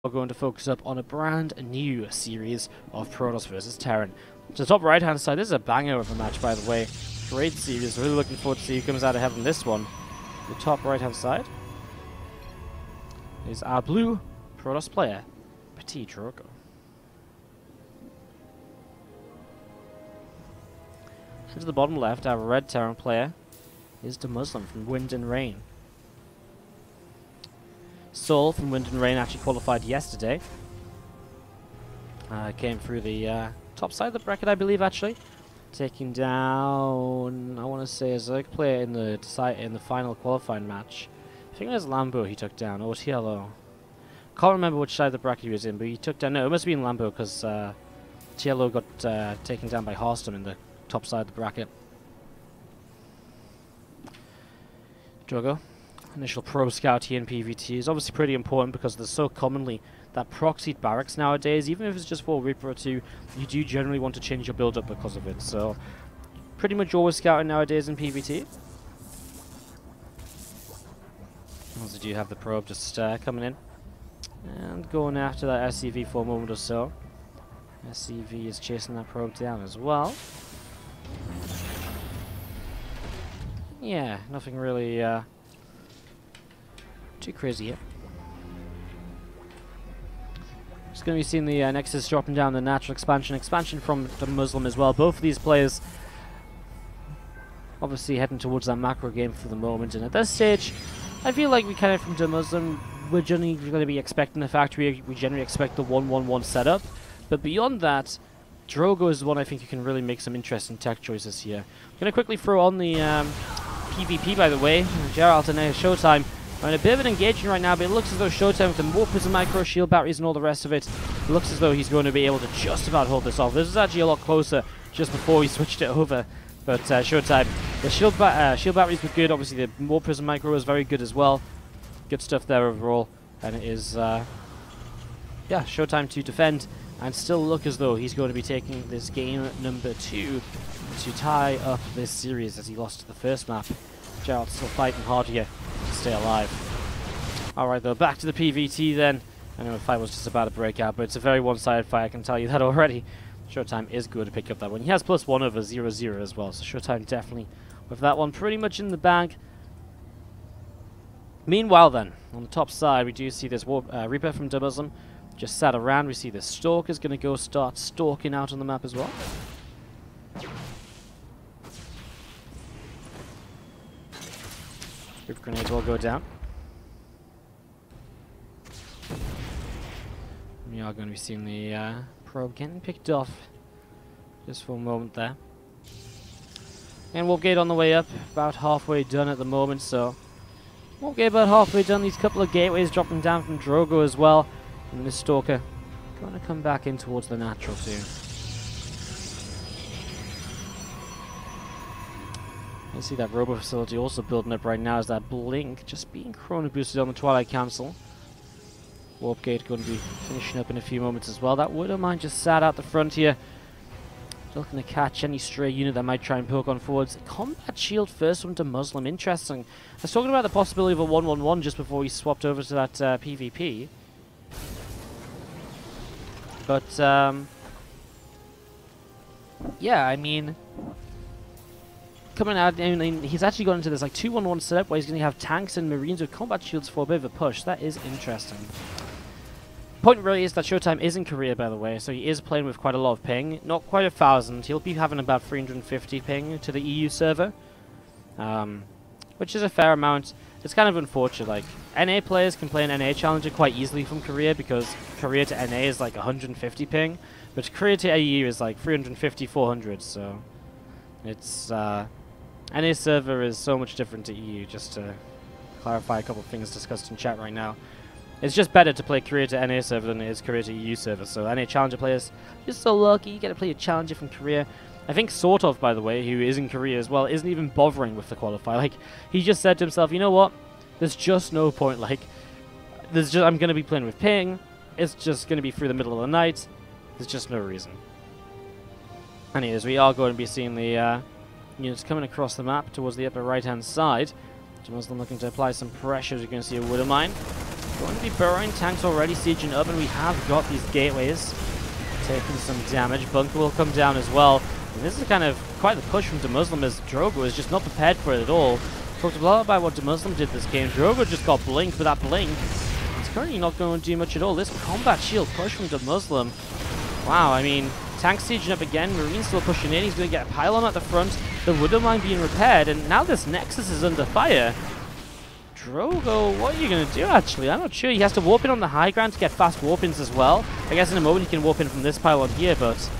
We're going to focus up on a brand new series of Protoss versus Terran. To the top right hand side, this is a banger of a match, by the way. Great series, really looking forward to see who comes out ahead on this one. The top right hand side is our blue Protoss player, PtitDrogo. To the bottom left, our red Terran player is DeMusliM from Wind and Rain. Soul from Wind and Rain actually qualified yesterday. Came through the top side of the bracket, I believe, actually. Taking down, I want to say, a Zerg player in the final qualifying match. I think it was Lambo he took down, or TLO. Can't remember which side of the bracket he was in, but he took down, no, it must have been Lambo, because TLO got taken down by Harston in the top side of the bracket. Drogo. Initial pro scout here in PvT is obviously pretty important because there's so commonly that proxied barracks nowadays. Even if it's just for a Reaper or two, you do generally want to change your build up because of it. So, pretty much always scouting nowadays in PvT. Also do have the probe just coming in and going after that SCV for a moment or so. SCV is chasing that probe down as well. Yeah, nothing really too crazy here. Just going to be seeing the Nexus dropping down the natural expansion from DeMusliM as well. Both of these players obviously heading towards that macro game for the moment, and at this stage I feel like we kind of from DeMusliM, we're generally going to be expecting the factory. We generally expect the 1-1-1 setup, but beyond that, Drogo is the one I think you can really make some interesting tech choices here. I'm going to quickly throw on the PvP, by the way. Geralt and Showtime are in a bit of an engagement right now, but it looks as though Showtime, with the more prism micro, shield batteries and all the rest of it, looks as though he's going to be able to just about hold this off. This is actually a lot closer just before he switched it over, but Showtime, the shield batteries were good. Obviously the more prism micro was very good as well. Good stuff there overall, and it is yeah, Showtime to defend and still look as though he's going to be taking this game number 2 to tie up this series as he lost to the first map. Gerald's still fighting hard here to stay alive. Alright though, back to the PvT then. I know the fight was just about to break out, but it's a very one-sided fight, I can tell you that already. Showtime is good to pick up that one. He has +1 over 0-0 as well, so Showtime definitely with that one pretty much in the bag. Meanwhile then, on the top side we do see this Reaper from DeMusliM just sat around. We see the Stalker's going to go start stalking out on the map as well. Rip grenades will go down. We are going to be seeing the probe getting picked off just for a moment there. And Warpgate on the way up, about halfway done at the moment, so Warpgate about halfway done. These couple of gateways dropping down from Drogo as well. And this Stalker going to come back in towards the natural too. You see that Robo facility also building up right now as that Blink just being chrono boosted on the Twilight Council. Warpgate going to be finishing up in a few moments as well. That Widowmine just sat out the front here, looking to catch any stray unit that might try and poke on forwards. Combat shield first from DeMusliM, interesting. I was talking about the possibility of a 1-1-1 just before we swapped over to that PvP. But, yeah, I mean, coming out, I mean, he's actually gone into this like 2-1-1 setup where he's going to have tanks and marines with combat shields for a bit of a push. That is interesting. Point really is that Showtime is in Korea, by the way, so he is playing with quite a lot of ping. Not quite 1,000. He'll be having about 350 ping to the EU server, which is a fair amount. It's kind of unfortunate. Like, NA players can play an NA Challenger quite easily from Korea because Korea to NA is like 150 ping, but Korea to EU is like 350, 400, so it's, NA server is so much different to EU, just to clarify a couple of things discussed in chat right now. It's just better to play Korea to NA server than it is Korea to EU server, so NA Challenger players, you're so lucky, you get to play a Challenger from Korea. I think Sort of, by the way, who is in Korea as well, isn't even bothering with the qualifier. Like, he just said to himself, you know what, there's just no point, like, I'm going to be playing with ping, it's just going to be through the middle of the night, there's just no reason. Anyways, we are going to be seeing the units coming across the map towards the upper right hand side. DeMusliM looking to apply some pressure, as you can see a Widowmine. Going to be burrowing tanks already sieging up, and we have got these gateways taking some damage. Bunker will come down as well. And this is kind of quite the push from DeMusliM, as Drogo is just not prepared for it at all. Talked a lot about what DeMusliM did this game. Drogo just got blinked, but that blink, it's currently not going to do much at all. This combat shield push from DeMusliM. Wow, I mean, tanks sieging up again. Marine's still pushing in. He's going to get a pylon at the front. The wooden line being repaired, and now this Nexus is under fire. Drogo, what are you going to do, actually? I'm not sure. He has to warp in on the high ground to get fast warp-ins as well. I guess in a moment he can warp in from this pylon here, but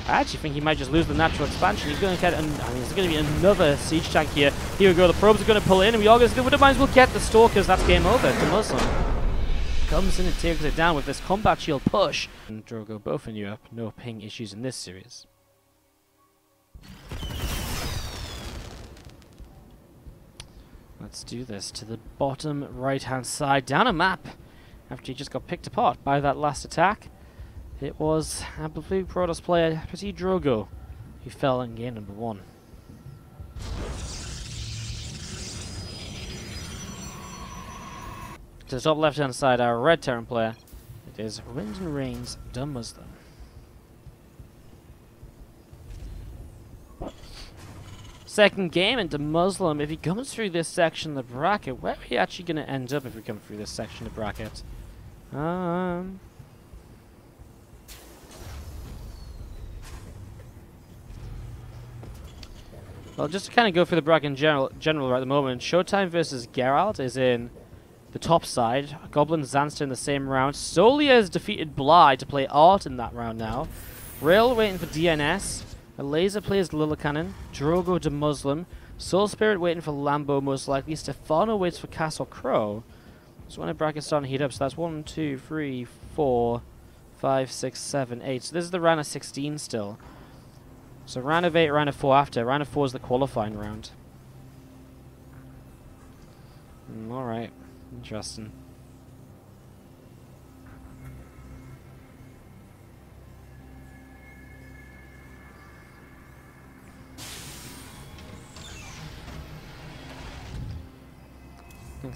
I actually think he might just lose the natural expansion. He's going to get, I mean, there's going to be another siege tank here. Here we go. The probes are going to pull in, and we are going to, the wooden mines will get the stalkers. That's game over. DeMusliM comes in and takes it down with this combat shield push. And Drogo both in Europe. No ping issues in this series. Let's do this to the bottom right-hand side, down a map, after he just got picked apart by that last attack. It was, I believe, Protoss player PtitDrogo who fell in game number 1. To the top left-hand side, our red Terran player, it is Wind and Rain's DeMusliM. Second game, and DeMusliM, if he comes through this section of the bracket, where are we actually going to end up if we come through this section of the bracket? Well, just to kind of go through the bracket in general right at the moment, Showtime versus Geralt is in the top side. Goblin Zanster in the same round. Solia has defeated Bly to play Art in that round now. Rail waiting for DNS. A laser plays Lilla Cannon, Drogo DeMusliM, Soul Spirit waiting for Lambo most likely, Stefano waits for Castle Crow. So when the bracket's starting to heat up, so that's 1, 2, 3, 4, 5, 6, 7, 8. So this is the round of 16 still. So round of 8, round of 4 after. Round of 4 is the qualifying round. Alright, interesting.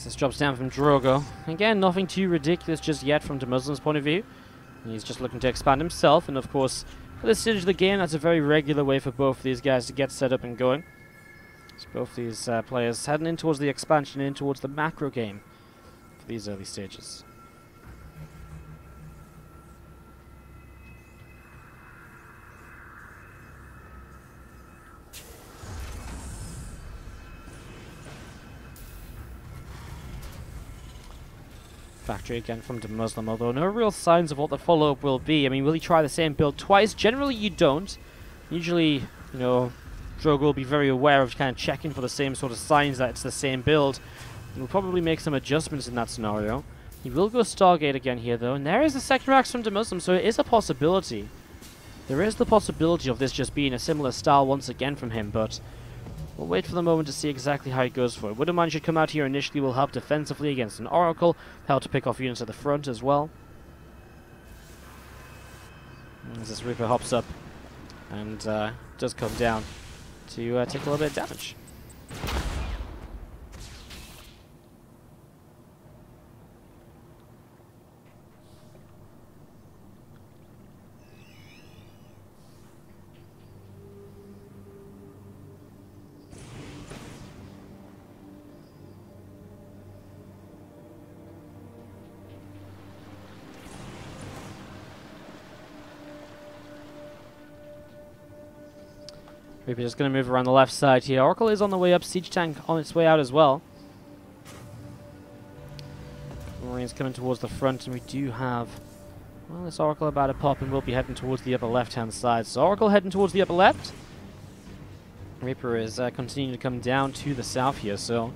This drops down from Drogo. Again, nothing too ridiculous just yet from DeMuslim's point of view. He's just looking to expand himself, and of course, for this stage of the game, that's a very regular way for both of these guys to get set up and going. So both these players heading in towards the expansion, in towards the macro game for these early stages. Factory again from DeMusliM, although no real signs of what the follow-up will be. I mean, will he try the same build twice? Generally, you don't. Usually, you know, Drogo will be very aware of kind of checking for the same sort of signs that it's the same build. And will probably make some adjustments in that scenario. He will go Stargate again here, though, and there is the second rax from DeMusliM, so it is a possibility. There is the possibility of this just being a similar style once again from him, but we'll wait for the moment to see exactly how he goes for it. Wooden Mine should come out here initially, will help defensively against an Oracle, help to pick off units at the front as well. As this Reaper hops up and does come down to take a little bit of damage. Reaper just going to move around the left side here. Oracle is on the way up. Siege Tank on its way out as well. Marines coming towards the front, and we do have, well, this Oracle about to pop, and we'll be heading towards the upper left-hand side. So Oracle heading towards the upper left. Reaper is continuing to come down to the south here, so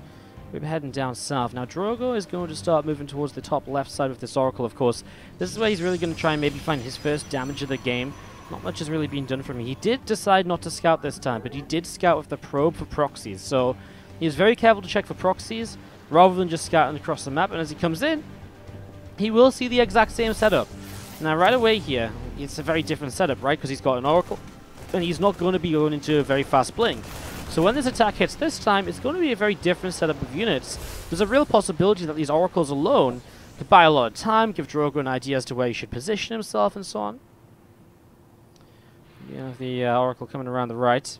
we're heading down south. Now Drogo is going to start moving towards the top left side of this Oracle, of course. This is where he's really going to try and maybe find his first damage of the game. Not much has really been done for him. He did decide not to scout this time, but he did scout with the probe for proxies. So he was very careful to check for proxies rather than just scouting across the map. And as he comes in, he will see the exact same setup. Now right away here, it's a very different setup, right? Because he's got an Oracle, and he's not going to be going into a very fast blink. So when this attack hits this time, it's going to be a very different setup of units. There's a real possibility that these Oracles alone Could buy a lot of time, give Drogo an idea as to where he should position himself and so on. You have the Oracle coming around the right.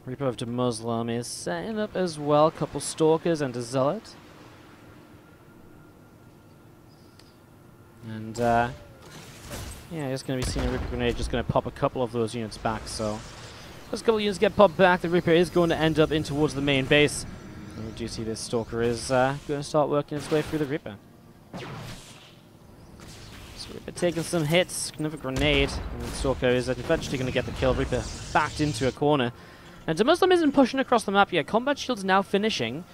Reaper of DeMusliM is setting up as well. Couple Stalkers and a Zealot. And yeah, just going to be seeing a Reaper Grenade just going to pop a couple of those units back. So as a couple of units get popped back, the Reaper is going to end up in towards the main base. And we do see this Stalker is going to start working its way through the Reaper. So Reaper taking some hits, another grenade, and the Stalker is eventually going to get the kill. Reaper backed into a corner. And DeMusliM isn't pushing across the map yet. Combat Shield's now finishing.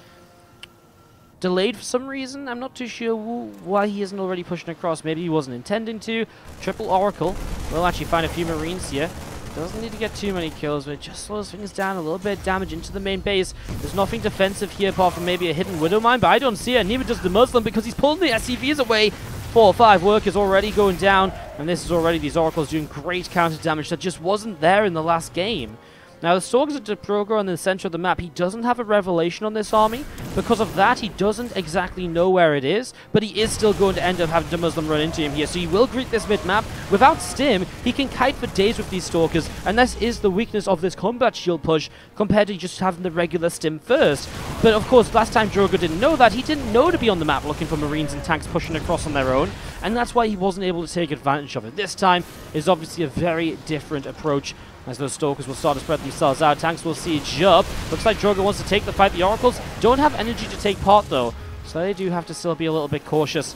Delayed for some reason. I'm not too sure why he isn't already pushing across. Maybe he wasn't intending to. Triple Oracle. We'll actually find a few Marines here. Doesn't need to get too many kills, but it just slows things down a little bit. Damage into the main base. There's nothing defensive here apart from maybe a hidden Widow Mine, but I don't see it. Neither does DeMusliM because he's pulling the SCVs away. 4 or 5 workers already going down, and this is already these Oracles doing great counter damage that just wasn't there in the last game. Now, the Stalkers at DeProgo in the center of the map, he doesn't have a revelation on this army. Because of that, he doesn't exactly know where it is, but he is still going to end up having DeMusliM run into him here. So he will greet this mid-map. Without Stim, he can kite for days with these Stalkers, and this is the weakness of this combat shield push compared to just having the regular Stim first. But of course, last time Drogo didn't know that. He didn't know to be on the map looking for Marines and tanks pushing across on their own, and that's why he wasn't able to take advantage of it. This time is obviously a very different approach, as those Stalkers will start to spread themselves out. Tanks will siege up. Looks like Drogo wants to take the fight. The Oracles don't have energy to take part, though, so they do have to still be a little bit cautious.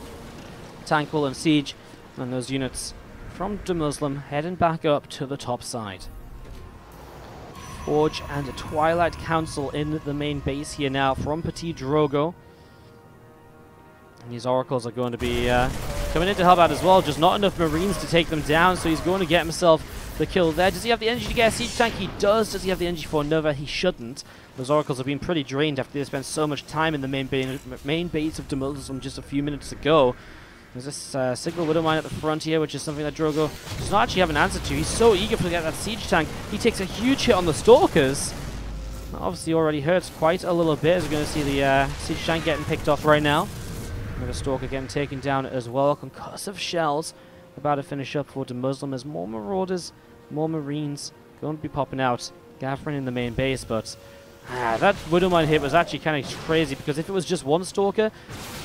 Tank will and siege, and those units from DeMusliM heading back up to the top side. Forge and a Twilight Council in the main base here now from PtitDrogo. And these Oracles are going to be coming in to help out as well. Just not enough Marines to take them down, so he's going to get himself the kill there. Does he have the energy to get a siege tank? He does. Does he have the energy for another? He shouldn't. Those Oracles have been pretty drained after they spent so much time in the main base of DeMusliM just a few minutes ago. There's this Signal Widow Mine at the front here, which is something that Drogo does not actually have an answer to. He's so eager to get that siege tank. He takes a huge hit on the Stalkers. That obviously already hurts quite a little bit, as we're going to see the siege tank getting picked off right now. Another Stalker getting taken down as well. Concussive shells about to finish up for DeMusliM as more Marauders, more Marines going to be popping out, gathering in the main base. But that Widow Mine hit was actually kind of crazy, because if it was just one Stalker,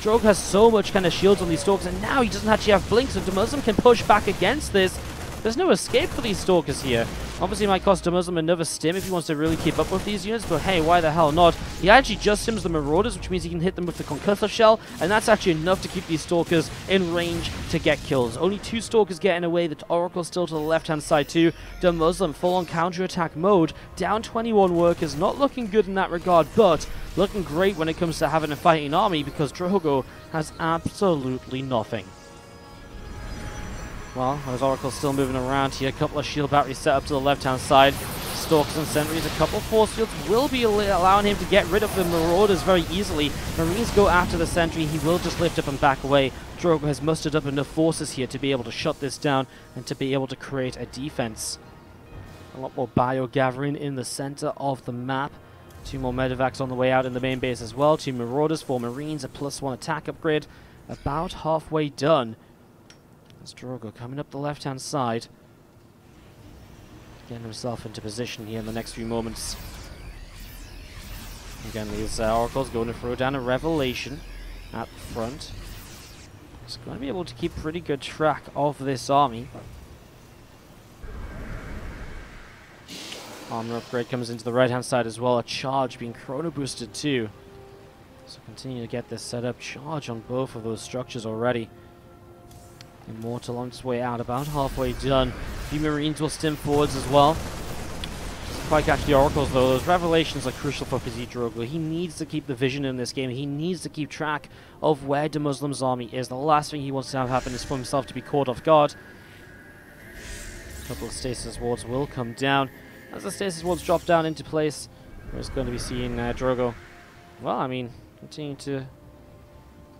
Drogo has so much kind of shields on these Stalkers, and now he doesn't actually have Blink, so DeMusliM can push back against this. There's no escape for these Stalkers here. Obviously, it might cost DeMusliM another Stim if he wants to really keep up with these units, but hey, why the hell not? He actually just Stims the Marauders, which means he can hit them with the Concussive Shell, and that's actually enough to keep these Stalkers in range to get kills. Only 2 Stalkers getting away, the Oracle still to the left-hand side too. DeMusliM full-on counter-attack mode, down 21 workers, not looking good in that regard, but looking great when it comes to having a fighting army, because Drogo has absolutely nothing. Well, those Oracles still moving around here. A couple of shield batteries set up to the left-hand side. Stalkers and sentries, a couple force fields will be allowing him to get rid of the Marauders very easily. Marines go after the sentry. He will just lift up and back away. Drogo has mustered up enough forces here to be able to shut this down and to be able to create a defense. A lot more bio gathering in the center of the map. 2 more medevacs on the way out in the main base as well. 2 Marauders, 4 Marines, a +1 attack upgrade. About halfway done. There's Drogo coming up the left-hand side, getting himself into position here in the next few moments. Again, these Oracles going to throw down a Revelation at the front. He's going to be able to keep pretty good track of this army. Armor upgrade comes into the right-hand side as well. A charge being chrono boosted too. So continue to get this set up. Charge on both of those structures already. Immortal on its way out, about halfway done. A few Marines will stim forwards as well. Doesn't quite catch the Oracles though. Those Revelations are crucial for PtitDrogo. He needs to keep the vision in this game. He needs to keep track of where DeMusliM's army is. The last thing he wants to have happen is for himself to be caught off guard. A couple of stasis wards will come down. As the stasis wards drop down into place, we're just going to be seeing Drogo, well, I mean, continue to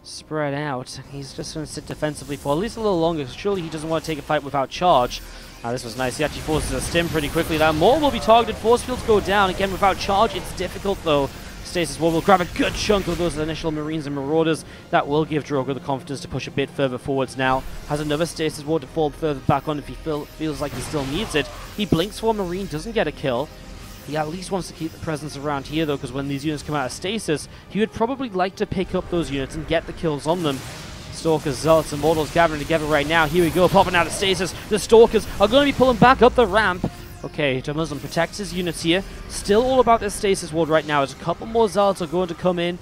spread out. He's just going to sit defensively for at least a little longer. Surely he doesn't want to take a fight without charge. This was nice. He actually forces a stim pretty quickly. That more will be targeted. Force fields go down. Again, without charge, it's difficult though. Stasis Ward will grab a good chunk of those initial Marines and Marauders. That will give Drogo the confidence to push a bit further forwards now. Has another Stasis Ward to fall further back on if he feels like he still needs it. He blinks for a Marine, doesn't get a kill. He at least wants to keep the presence around here though, because when these units come out of stasis, he would probably like to pick up those units and get the kills on them. Stalkers, Zealots, and Mortals gathering together right now. Here we go, popping out of stasis. The Stalkers are going to be pulling back up the ramp. Okay, DeMusliM protects his units here. Still all about this stasis ward right now as a couple more Zealots are going to come in.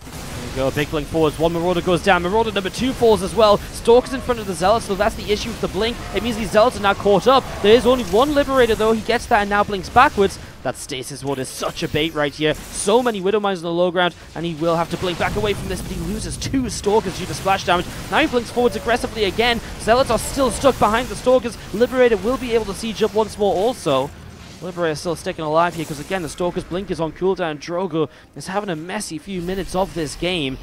There we go, big blink forwards. One Marauder goes down. Marauder number 2 falls as well. Stalkers in front of the Zealots, so that's the issue with the blink. It means these Zealots are now caught up. There is only one Liberator though. He gets that and now blinks backwards. That stasis ward is such a bait right here. So many Widow Mines on the low ground, and he will have to blink back away from this, but he loses 2 Stalkers due to splash damage. Now he blinks forwards aggressively again. Zealots are still stuck behind the Stalkers. Liberator will be able to siege up once more also. Liberator still sticking alive here because again the Stalker's blink is on cooldown. Drogo is having a messy few minutes of this game.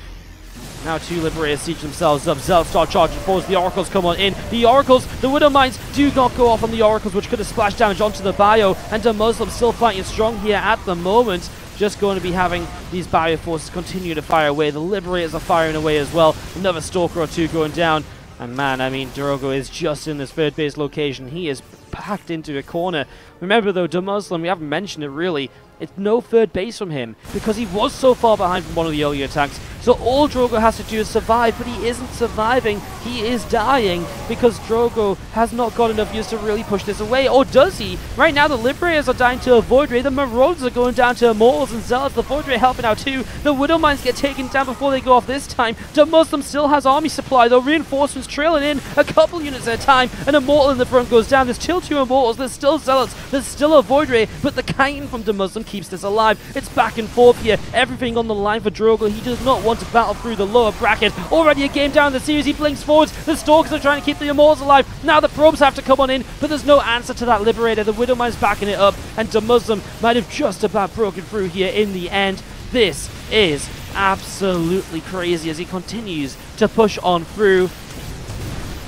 Now 2 Liberators siege themselves up. Zealots start charging forwards. The Oracles come on in. The Oracles, the Widow Mines do not go off on the Oracles, which could have splashed damage onto the bio. And DeMusliM still fighting strong here at the moment. Just going to be having these barrier forces continue to fire away. The Liberators are firing away as well. Another Stalker or 2 going down. And man, I mean, Drogo is just in this third base location. He is packed into a corner. Remember though, DeMusliM, we haven't mentioned it really, it's no third base from him because he was so far behind from one of the earlier attacks. So all Drogo has to do is survive, but he isn't surviving. He is dying because Drogo has not got enough use to really push this away. Or does he? Right now the Liberators are dying to a Void Ray. The Marauders are going down to Immortals and Zealots. The Void Ray helping out too. The Widow Mines get taken down before they go off this time. DeMusliM still has army supply though. Reinforcements trailing in a couple units at a time. An Immortal in the front goes down. There's still 2 Immortals. There's still Zealots. There's still a Void Ray. But the Chitin from DeMusliM keeps this alive. It's back and forth here. Everything on the line for Drogo. He does not want to battle through the lower bracket. Already a game down in the series. He blinks forwards. The Stalkers are trying to keep the Immortals alive. Now the Probes have to come on in, but there's no answer to that Liberator. The Widow Mine's backing it up, and DeMusliM might have just about broken through here in the end. This is absolutely crazy as he continues to push on through.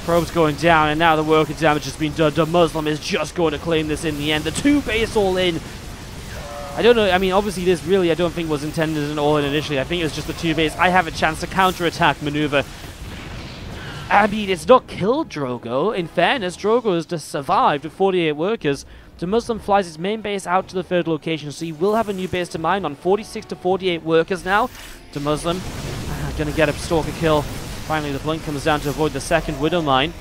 Probes going down, and now the worker damage has been done. DeMusliM is just going to claim this in the end. The 2 base all in. I don't know, I mean, obviously this really I don't think was intended as an all-in initially. I think it was just the 2 base. I have a chance to counter-attack maneuver. I mean, it's not killed Drogo. In fairness, Drogo has just survived with 48 workers. DeMusliM flies his main base out to the 3rd location, so he will have a new base to mine on 46 to 48 workers now. DeMusliM going to get a Stalker kill. Finally, the blink comes down to avoid the 2nd Widow Mine.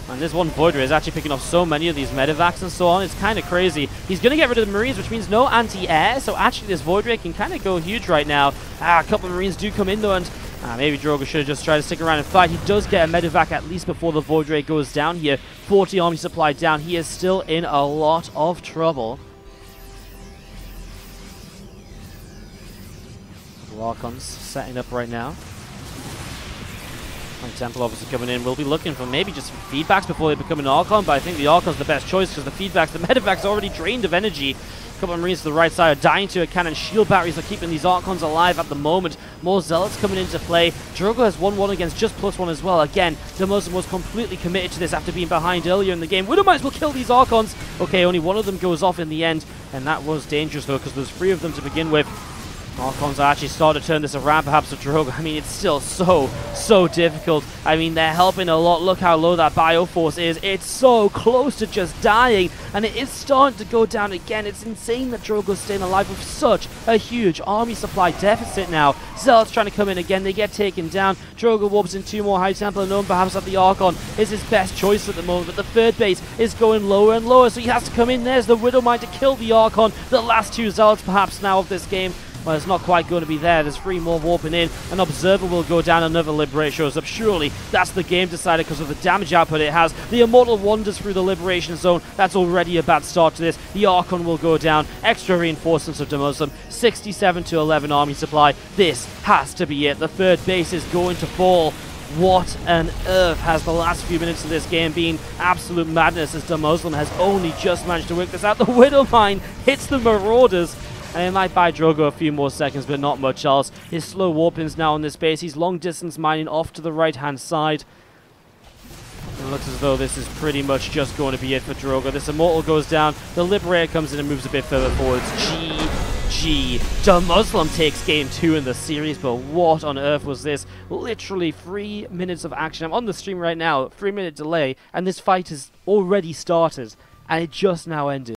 And this one Void Ray is actually picking off so many of these medevacs and so on. It's kind of crazy. He's going to get rid of the Marines, which means no anti-air. So actually this Void Ray can kind of go huge right now. A couple of Marines do come in though, and maybe Drogo should have just tried to stick around and fight. He does get a medevac at least before the Void Ray goes down here. 40 army supply down. He is still in a lot of trouble. Archons setting up right now. Temple obviously coming in. We'll be looking for maybe just some feedbacks before they become an Archon, but I think the Archon's the best choice because the feedbacks, the medevac's already drained of energy. A couple of Marines to the right side are dying to a cannon. Shield batteries are keeping these Archons alive at the moment. More Zealots coming into play. Drogo has 1-1 against just +1 as well. Again, DeMusliM was completely committed to this after being behind earlier in the game. Widow Mines will kill these Archons. Okay, only one of them goes off in the end, and that was dangerous though because there's 3 of them to begin with. Archons are actually starting to turn this around perhaps with Drogo. I mean, it's still so difficult. I mean, they're helping a lot. Look how low that Bioforce is. It's so close to just dying, and it is starting to go down again. It's insane that Drogo's staying alive with such a huge army supply deficit now. Zealots trying to come in again. They get taken down. Drogo warps in 2 more High Templar, known perhaps that the Archon is his best choice at the moment, but the 3rd base is going lower and lower, so he has to come in. There's the Widow Mine to kill the Archon. The last 2 Zealots perhaps now of this game. Well, it's not quite going to be there. There's 3 more warping in. An Observer will go down. Another Liberator shows up. Surely that's the game decider because of the damage output it has. The Immortal wanders through the Liberation Zone. That's already a bad start to this. The Archon will go down. Extra reinforcements of DeMusliM. 67 to 11 army supply. This has to be it. The 3rd base is going to fall. What on earth has the last few minutes of this game been? Absolute madness as DeMusliM has only just managed to work this out. The Widow Mine hits the Marauders. And it might buy Drogo a few more seconds, but not much else. His slow warping's now on this base. He's long distance mining off to the right-hand side. It looks as though this is pretty much just going to be it for Drogo. This Immortal goes down. The Liberator comes in and moves a bit further forwards. GG. DeMusliM takes game 2 in the series, but what on earth was this? Literally 3 minutes of action. I'm on the stream right now, 3-minute delay, and this fight has already started, and it just now ended.